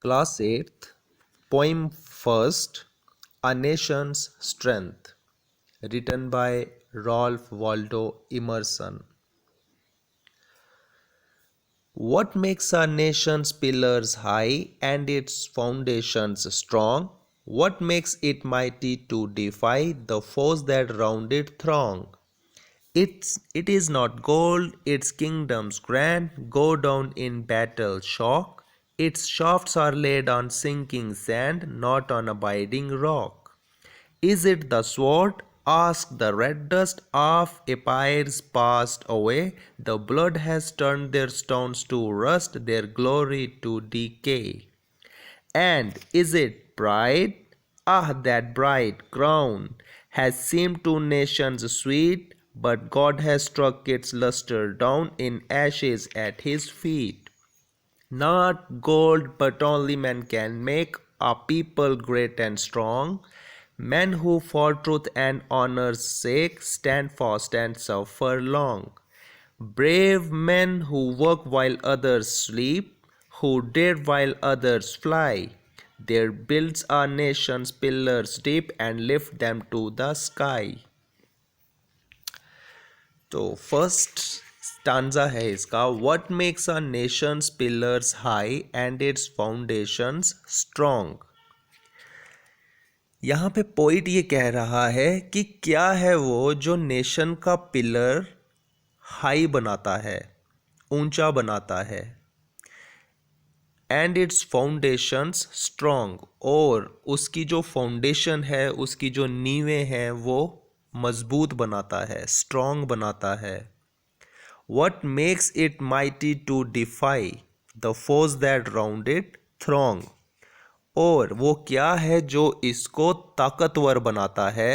Class 8th, Poem First, A Nation's Strength, written by Ralph Waldo Emerson. What makes a nation's pillars high and its foundations strong? What makes it mighty to defy the foes that round it throng? It is not gold, its kingdoms grand go down in battle shock. Its shafts are laid on sinking sand, not on abiding rock. Is it the sword? Ask the red dust of empires passed away. The blood has turned their stones to rust, their glory to decay. And is it pride? Ah, that bright crown has seemed to nations sweet, but God has struck its luster down in ashes at his feet. Not gold, but only men can make a people great and strong. Men who for truth and honor's sake stand fast and suffer long. Brave men who work while others sleep, who dare while others fly. Their builds our nation's pillars deep and lift them to the sky. तो first stanza है इसका, what makes a Nations pillars high and it's foundations strong. यहाँ पे poet ये कह रहा है कि क्या है वो जो नेशन का पिलर हाई बनाता है, ऊंचा बनाता है, एंड इट्स फाउंडेशंस स्ट्रॉन्ग, और उसकी जो फाउंडेशन है, उसकी जो नींवें हैं वो मजबूत बनाता है, स्ट्रॉन्ग बनाता है। What makes it mighty to defy the foes that round it throng? और वो क्या है जो इसको ताकतवर बनाता है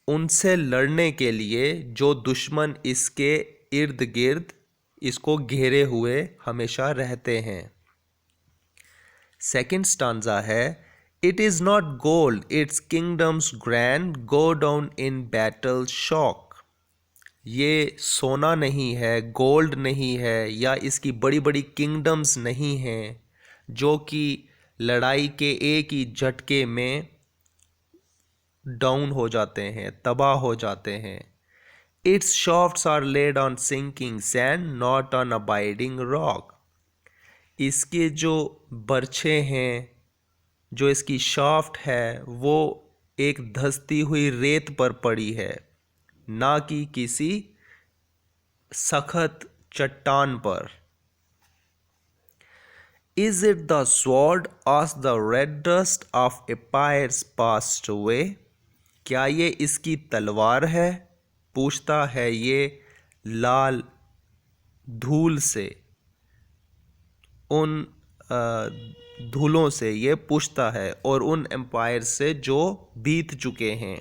उनसे लड़ने के लिए जो दुश्मन इसके इर्द गिर्द इसको घेरे हुए हमेशा रहते हैं। सेकंड स्टांजा है, it is not gold it's kingdoms grand go down in battle shock. ये सोना नहीं है, गोल्ड नहीं है, या इसकी बड़ी बड़ी किंगडम्स नहीं हैं जो कि लड़ाई के एक ही झटके में डाउन हो जाते हैं, तबाह हो जाते हैं। Its shafts are laid on sinking sand not on abiding rock. इसके जो बर्छे हैं, जो इसकी शाफ्ट है, वो एक धंसती हुई रेत पर पड़ी है, ना कि किसी सख्त चट्टान पर। Is it the sword? Asked the red dust of empires passed away. क्या ये इसकी तलवार है? पूछता है ये लाल धूल से, उन धूलों से ये पूछता है, और उन एम्पायर से जो बीत चुके हैं।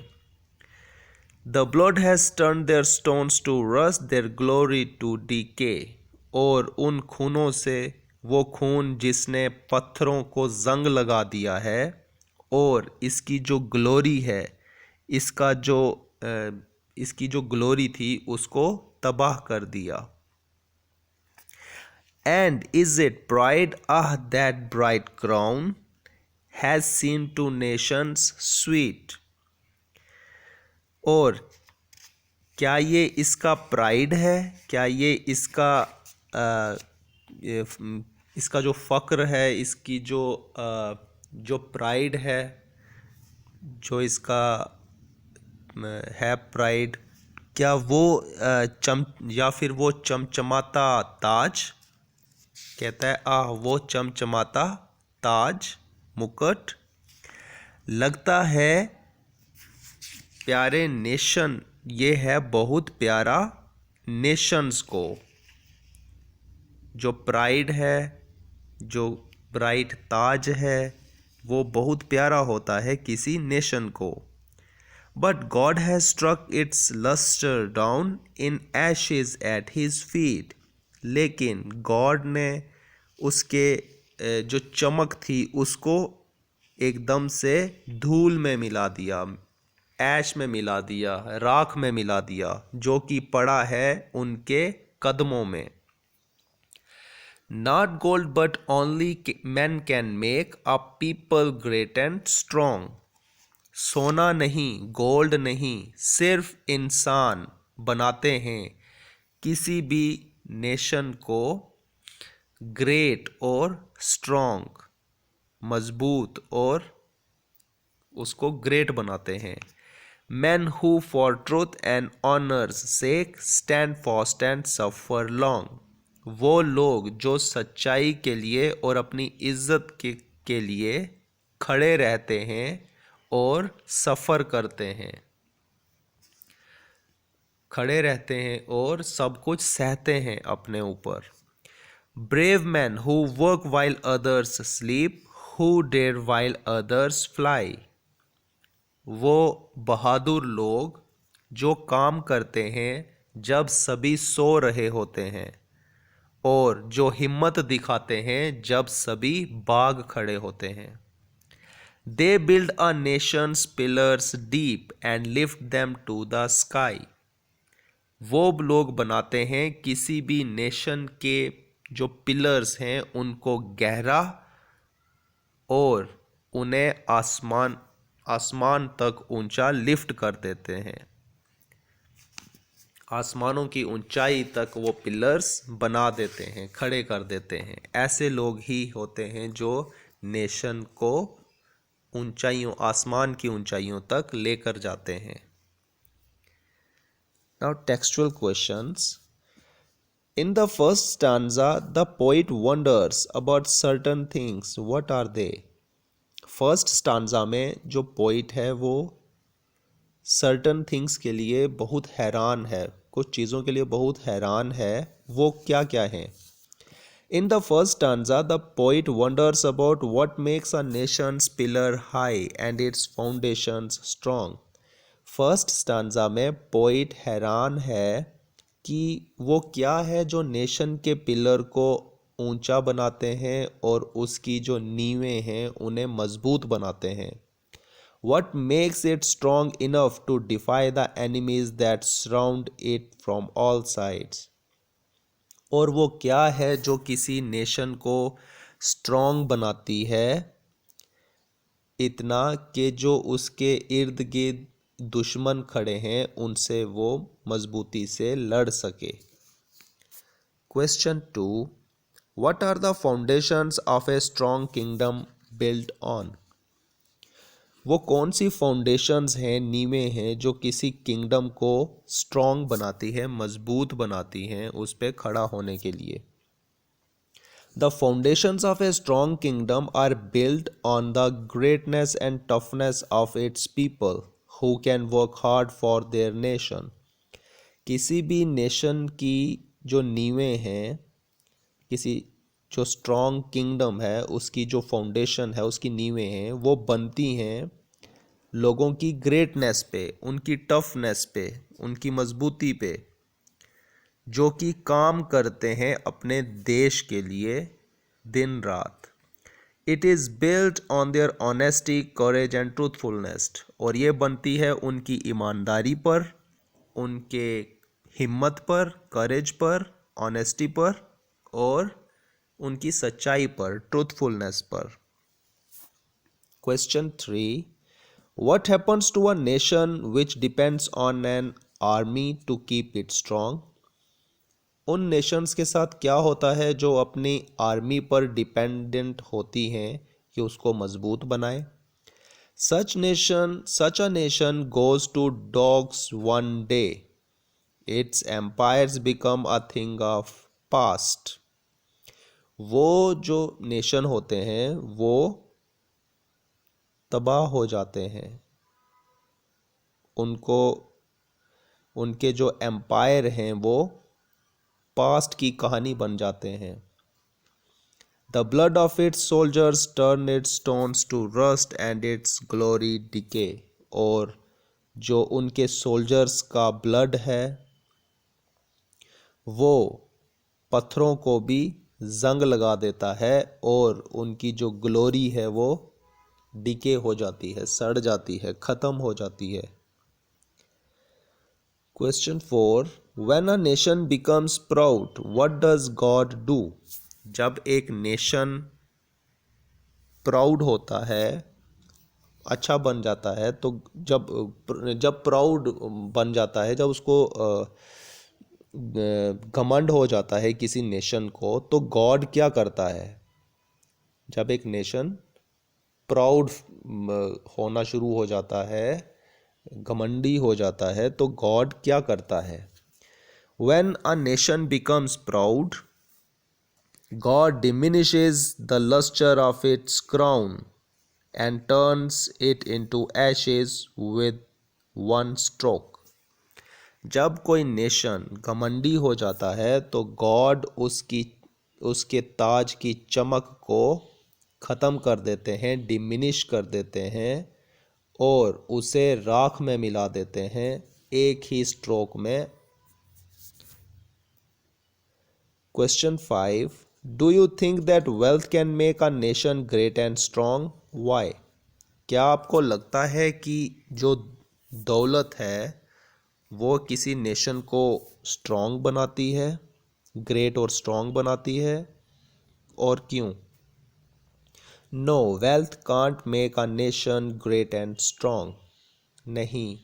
The blood has turned their stones to rust, their glory to decay. और उन खूनों से, वो खून जिसने पत्थरों को जंग लगा दिया है और इसकी जो ग्लोरी है, इसकी जो ग्लोरी थी उसको तबाह कर दिया। And is it pride? Ah, that bright crown has seemed to nations sweet. और क्या ये इसका प्राइड है? क्या ये इसका जो फ़क्र है, इसकी जो प्राइड है, जो इसका है प्राइड, क्या वो या फिर वो चमचमाता ताज? कहता है वो चमचमाता ताज, मुकुट लगता है प्यारे नेशन, ये है बहुत प्यारा नेशंस को। जो प्राइड है, जो ब्राइट ताज है, वो बहुत प्यारा होता है किसी नेशन को। But God has struck its lustre down in ashes at his feet. लेकिन गॉड ने उसके जो चमक थी उसको एकदम से धूल में मिला दिया, ऐश में मिला दिया, राख में मिला दिया, जो कि पड़ा है उनके कदमों में। Not gold but only men can make a people great and strong. सोना नहीं, गोल्ड नहीं, सिर्फ इंसान बनाते हैं किसी भी नेशन को ग्रेट और स्ट्रॉन्ग, मजबूत और उसको ग्रेट बनाते हैं. Men who for truth and honor's sake stand fast and suffer long. वो लोग जो सच्चाई के लिए और अपनी इज्जत के लिए खड़े रहते हैं और सफ़र करते हैं, खड़े रहते हैं और सब कुछ सहते हैं अपने ऊपर. Brave men who work while others sleep, who dare while others fly. वो बहादुर लोग जो काम करते हैं जब सभी सो रहे होते हैं और जो हिम्मत दिखाते हैं जब सभी भाग खड़े होते हैं. They build a nation's pillars deep and lift them to the sky. वो लोग बनाते हैं किसी भी नेशन के जो पिलर्स हैं उनको गहरा और उन्हें आसमान तक ऊंचा लिफ्ट कर देते हैं. आसमानों की ऊंचाई तक वो पिलर्स बना देते हैं, खड़े कर देते हैं. ऐसे लोग ही होते हैं जो नेशन को ऊंचाइयों, आसमान की ऊंचाइयों तक लेकर जाते हैं. Now textual questions. In the first stanza, the poet wonders about certain things. What are they? First stanza में जो पोइट है वो सर्टन थिंग्स के लिए बहुत हैरान है, कुछ चीज़ों के लिए बहुत हैरान है. वो क्या क्या हैं? In the first stanza the poet wonders about what makes a Nations pillar high and it's foundations strong. First stanza में पोइट हैरान है कि वो क्या है जो नेशन के पिलर को ऊंचा बनाते हैं और उसकी जो नींवें हैं उन्हें मजबूत बनाते हैं. What makes it strong enough to defy the enemies that surround it from all sides? और वो क्या है जो किसी नेशन को स्ट्रॉन्ग बनाती है इतना कि जो उसके इर्द गिर्द दुश्मन खड़े हैं उनसे वो मजबूती से लड़ सके. Question 2. What are the foundations of a strong kingdom built on? वो कौन सी फाउंडेशंस हैं, नींवें हैं जो किसी किंगडम को स्ट्रॉन्ग बनाती है, मजबूत बनाती हैं उस पे खड़ा होने के लिए. The foundations of a strong kingdom are built on the greatness and toughness of its people who can work hard for their nation. किसी भी नेशन की जो नींवें हैं, किसी जो स्ट्रॉन्ग किंगडम है उसकी जो फाउंडेशन है, उसकी नींवें हैं, वो बनती हैं लोगों की ग्रेटनेस पे, उनकी टफनेस पे, उनकी मजबूती पे, जो कि काम करते हैं अपने देश के लिए दिन रात. It is built on their honesty, courage and truthfulness. और ये बनती है उनकी ईमानदारी पर, उनके हिम्मत पर, करेज पर, ऑनेस्टी पर और उनकी सच्चाई पर, ट्रूथफुलनेस पर. Question 3. What happens to a nation which depends on an army to keep it strong? उन नेशंस के साथ क्या होता है जो अपनी आर्मी पर डिपेंडेंट होती हैं कि उसको मजबूत बनाए. Such a nation goes to dogs one day. Its empires become a thing of past. वो जो नेशन होते हैं वो तबाह हो जाते हैं, उनके जो एम्पायर हैं वो पास्ट की कहानी बन जाते हैं. The blood of its soldiers turn its stones to rust and its glory decay. और जो उनके सोल्जर्स का ब्लड है वो पत्थरों को भी जंग लगा देता है और उनकी जो ग्लोरी है वो डिके हो जाती है, सड़ जाती है, ख़त्म हो जाती है. Question 4. When a nation becomes proud, what does God do? जब एक नेशन प्राउड होता है, अच्छा बन जाता है, तो जब जब प्राउड बन जाता है, जब उसको घमंड हो जाता है किसी नेशन को, तो गॉड क्या करता है? जब एक नेशन प्राउड होना शुरू हो जाता है, घमंडी हो जाता है, तो गॉड क्या करता है? When a nation becomes proud, God diminishes the luster of its crown and turns it into ashes with one stroke. जब कोई नेशन घमंडी हो जाता है, तो गॉड उसके ताज की चमक को ख़त्म कर देते हैं, डिमिनिश कर देते हैं, और उसे राख में मिला देते हैं एक ही स्ट्रोक में। Question 5. Do you think that wealth can make a nation great and strong? Why? क्या आपको लगता है कि जो दौलत है वो किसी नेशन को स्ट्रॉन्ग बनाती है, ग्रेट और स्ट्रॉन्ग बनाती है, और क्यों? No, wealth can't make a nation great and strong. नहीं,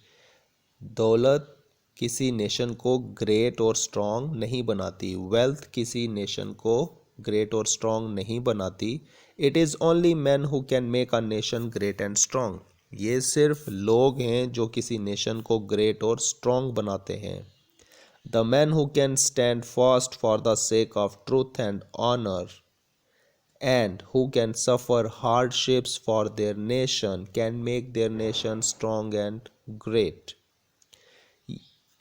दौलत किसी नेशन को ग्रेट और स्ट्रॉन्ग नहीं बनाती। वेल्थ किसी नेशन को ग्रेट और स्ट्रॉन्ग नहीं बनाती। It is only man who can make a nation great and strong. ये सिर्फ लोग हैं जो किसी नेशन को ग्रेट और स्ट्रॉन्ग बनाते हैं। The man who can stand fast for the sake of truth and honour and who can suffer hardships for their nation can make their nation strong and great.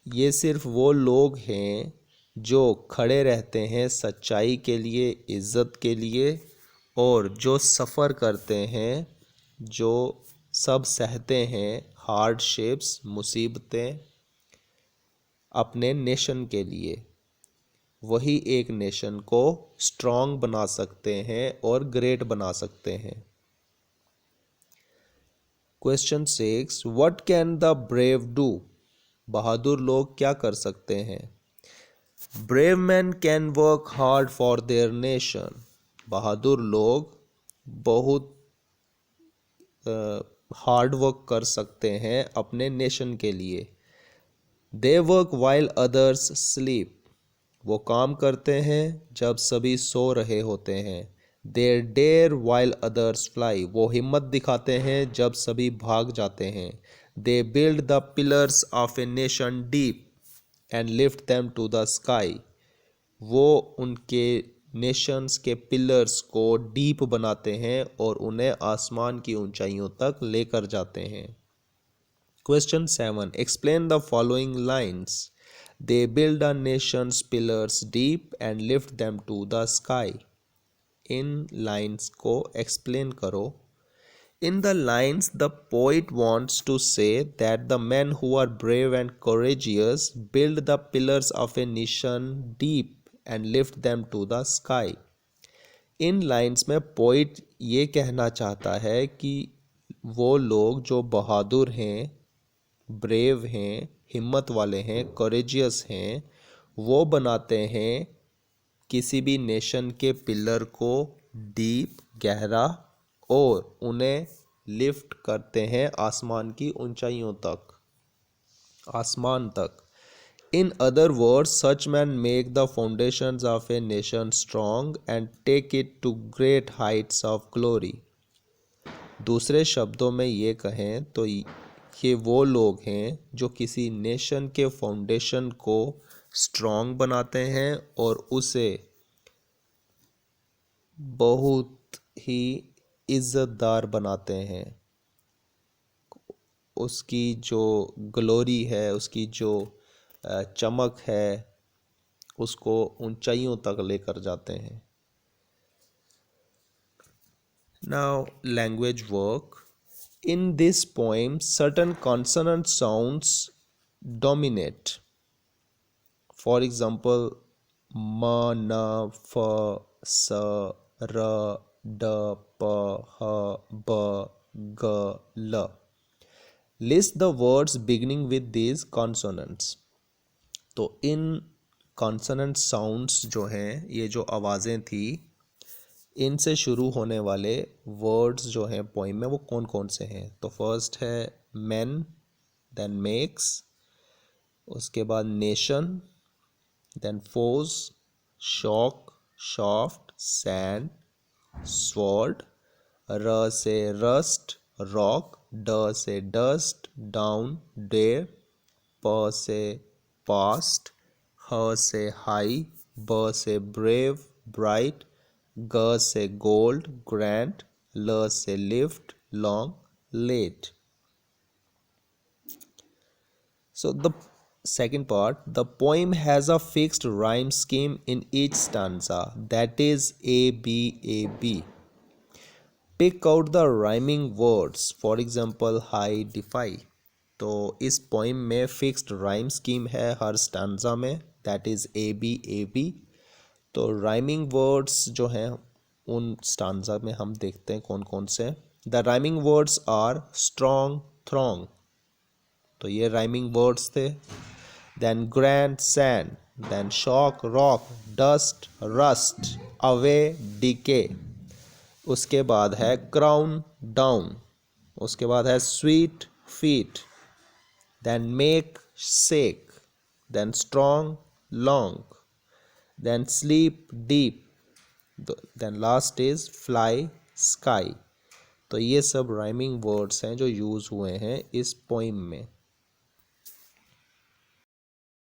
ये सिर्फ वो लोग हैं जो खड़े रहते हैं सच्चाई के लिए, इज़्ज़त के लिए, और जो सफ़र करते हैं, जो सब सहते हैं हार्डशिप्स, मुसीबतें, अपने नेशन के लिए। वही एक नेशन को स्ट्रॉन्ग बना सकते हैं और ग्रेट बना सकते हैं। Question 6. What can the brave do? बहादुर लोग क्या कर सकते हैं? Brave man can work hard for their nation. बहादुर लोग बहुत हार्ड वर्क कर सकते हैं अपने नेशन के लिए। They work while others sleep. वो काम करते हैं जब सभी सो रहे होते हैं। There dare while others fly. वो हिम्मत दिखाते हैं जब सभी भाग जाते हैं। They build the pillars of a nation deep and lift them to the sky. वो उनके नेशंस के पिलर्स को डीप बनाते हैं और उन्हें आसमान की ऊंचाइयों तक लेकर जाते हैं। Question 7. Explain the following lines. They build a nation's pillars deep and lift them to the sky. In lines को explain करो. In the lines, the poet wants to say that the men who are brave and courageous build the pillars of a nation deep and lift them to the sky. In lines में poet ये कहना चाहता है कि वो लोग जो बहादुर हैं, ब्रेव हैं, हिम्मत वाले हैं, करेजियस हैं, वो बनाते हैं किसी भी नेशन के पिलर को डीप, गहरा, और उन्हें लिफ्ट करते हैं आसमान की ऊंचाइयों तक, आसमान तक। In other words, such men make the foundations of a nation strong and take it to great heights of glory. दूसरे शब्दों में ये कहें तो ये वो लोग हैं जो किसी नेशन के फाउंडेशन को स्ट्रॉन्ग बनाते हैं और उसे बहुत ही इज़्ज़तदार बनाते हैं। उसकी जो ग्लोरी है, उसकी जो चमक है, उसको ऊंचाइयों तक लेकर जाते हैं। Now, language work. In this poem, certain consonant sounds dominate. For example, ma, na, fa, sa, ra, da, pa, ha, ba, ga, la. List the words beginning with these consonants. तो इन कॉन्सोनेंट साउंड्स जो हैं, ये जो आवाज़ें थी, इनसे शुरू होने वाले वर्ड्स जो हैं पोइम में वो कौन कौन से हैं? तो फर्स्ट है मैन, देन मेक्स, उसके बाद nation, then force, shock, shaft, sand, sword, र से रस्ट, रॉक, ड से डस्ट, डाउन, डेयर, प से पास्ट, ह से हाई, ब से ब्रेव, ब्राइट, ग से गोल्ड, ग्रैंड, ल से lift, long, late. So the second part, the poem has a fixed rhyme scheme in each stanza, that is A B A B. Pick out the rhyming words, for example high, defy. तो इस poem में fixed rhyme scheme है हर stanza में, that is A B. तो rhyming words जो हैं उन stanza में हम देखते हैं कौन कौन से. The rhyming words are strong, throng, तो ये राइमिंग वर्ड्स थे. Then grand, sand, then shock, rock, dust, rust, away, decay. उसके बाद है क्राउन, डाउन. उसके बाद है sweet, feet, then make, sake, then strong, long, then sleep, deep, then last is fly, sky. तो ये सब राइमिंग वर्ड्स हैं जो यूज़ हुए हैं इस पोइम में.